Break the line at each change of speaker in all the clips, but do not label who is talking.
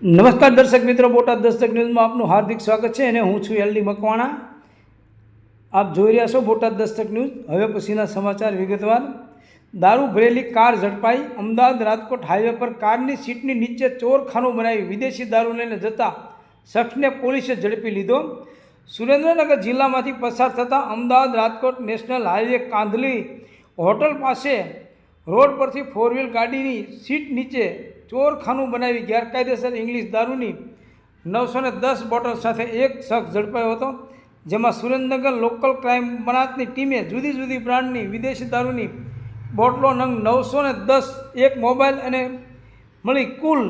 નમસ્કાર દર્શક મિત્રો, બોટાદ દસ્તક ન્યૂઝમાં આપનું હાર્દિક સ્વાગત છે અને હું છું એલડી મકવાણા। આપ જોઈ રહ્યા છો બોટાદ દસ્તક ન્યૂઝ। હવે પછીના સમાચાર વિગતવાર। દારૂ ભરેલી કાર ઝડપાઈ। અમદાવાદ રાજકોટ હાઈવે પર કારની સીટની નીચે ચોરખાનું બનાવી વિદેશી દારૂ લઈને જતા શખ્સને પોલીસે ઝડપી લીધો। સુરેન્દ્રનગર જિલ્લામાંથી પસાર થતા Ahmedabad Rajkot national highway Kandhali hotel પાસે રોડ પરથી 4 વ્હીલ ગાડીની સીટ નીચે ચોરખાનું બનાવી ગેરકાયદેસર ઇંગ્લિશ દારૂની 910 બોટલ સાથે એક શખ્સ ઝડપાયો હતો, જેમાં સુરેન્દ્રનગર લોકલ ક્રાઇમ બ્રાન્ચની ટીમે જુદી જુદી બ્રાન્ડની વિદેશી દારૂની બોટલો નંગ 910, એક મોબાઈલ અને મળી કુલ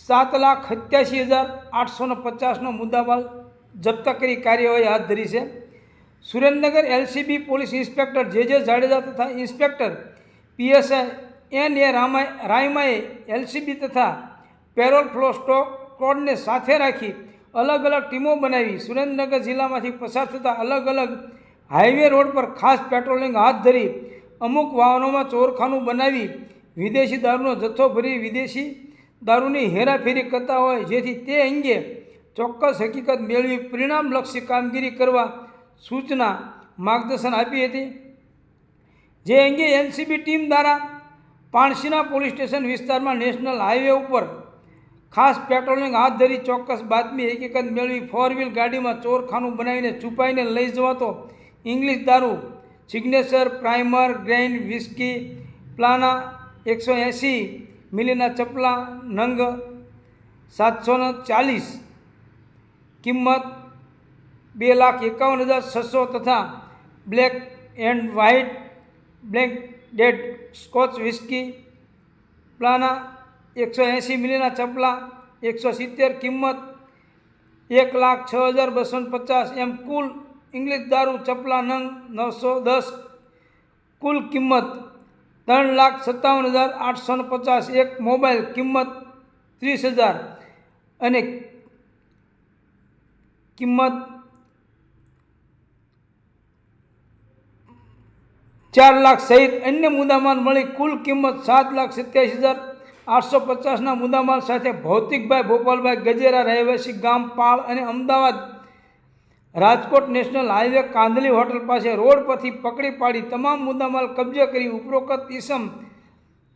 ₹7,87,850નો મુદ્દામાલ જપ્ત કરી કાર્યવાહી હાથ ધરી છે। Surendranagar LCB police inspector J Jadeja તથા ઇન્સ્પેક્ટર પીએસઆઈ એન એ રાયમાએ એલસીબી તથા પેરોલ ફ્લો સ્કોડને સાથે રાખી અલગ અલગ ટીમો બનાવી સુરેન્દ્રનગર જિલ્લામાંથી પસાર થતા અલગ અલગ હાઈવે રોડ પર ખાસ પેટ્રોલિંગ હાથ ધરી અમુક વાહનોમાં ચોરખાનું બનાવી વિદેશી દારૂનો જથ્થો ભરી વિદેશી દારૂની હેરાફેરી કરતા હોય, જેથી તે અંગે ચોક્કસ હકીકત મેળવી પરિણામલક્ષી કામગીરી કરવા સૂચના માર્ગદર્શન આપી હતી। જે અંગે એલસીબી ટીમ દ્વારા પાણસીના પોલીસ સ્ટેશન વિસ્તારમાં નેશનલ હાઈવે ઉપર ખાસ પેટ્રોલિંગ હાથ ધરી ચોક્કસ બાતમી હકીકત મેળવી 4 વ્હીલ ગાડીમાં ચોરખાનું બનાવીને છુપાઈને લઈ જવાતો ઇંગ્લિશ દારૂ સિગ્નેચર, પ્રાઇમર, ગ્રેઇન, વિસ્કી, પ્લાના 180 મિલીના ચપલા નંગ 740, કિંમત 2,51,600 તથા black and white black dead scotch whisky પ્લાના 180 મિલીના ચપલા 170, કિંમત 1,06,250 એમ કુલ ઇંગ્લિશ દારૂ ચપલા નંગ 910, કુલ કિંમત 3,57,850, એક મોબાઈલ કિંમત 30,000 અને કિંમત 4 લાખ સહિત અન્ય મુદ્દામાલ મળી કુલ કિંમત 7,87,850ના મુદ્દામાલ સાથે ભૌતિકભાઈ ભોપાલભાઈ ગજેરા રહેવાસી ગામ પાળ અને Ahmedabad Rajkot national highway Kandhali hotel પાસે રોડ પરથી પકડી પાડી તમામ મુદ્દામાલ કબજે કરી ઉપરોક્ત ઈસમ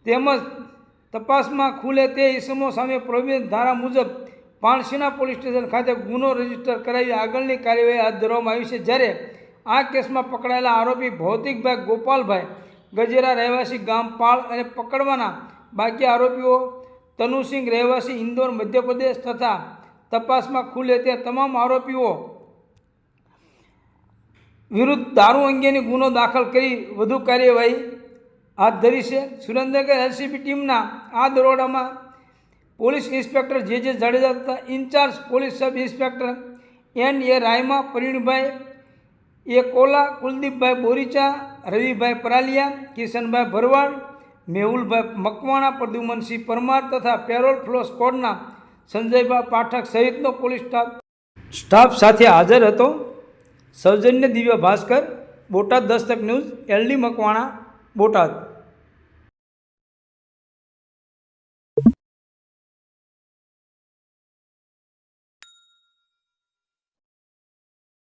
તેમજ તપાસમાં ખુલે તે ઈસમો સામે પ્રોવિઝન ધારા મુજબ પાણસીના પોલીસ સ્ટેશન ખાતે ગુનો રજીસ્ટર કરાવી આગળની કાર્યવાહી હાથ ધરવામાં આવી છે। જ્યારે આ કેસમાં પકડાયેલા આરોપી ભૌતિકભાઈ ગોપાલભાઈ ગજેરા રહેવાસી ગામ પાળ અને પકડવાના બાકી આરોપીઓ તનુસિંહ રહેવાસી ઇન્દોર મધ્યપ્રદેશ તથા તપાસમાં ખુલે તે તમામ આરોપીઓ વિરુદ્ધ દારૂ અંગેની ગુનો દાખલ કરી વધુ કાર્યવાહી હાથ ધરી છે। સુરેન્દ્રનગર એલસીબી ટીમના આ દરોડામાં પોલીસ ઇન્સ્પેક્ટર જે જાડેજા તથા incharge police sub inspector N A Rayma, Parinbhai A Kola, Kuldeepbhai Boricha, Ravibhai Paraliya, Kishanbhai Bharwad, Mehulbhai Makwana, Pradyumansinh Parmar તથા પેરોલ ફ્લો સ્કોડના સંજયભાઈ પાઠક સહિતનો પોલીસ સ્ટાફ સાથે હાજર હતો। સૌજન્ય દિવ્ય ભાસ્કર, બોટાદ દસ્તક ન્યૂઝ, એલડી મકવાણા, બોટાદ।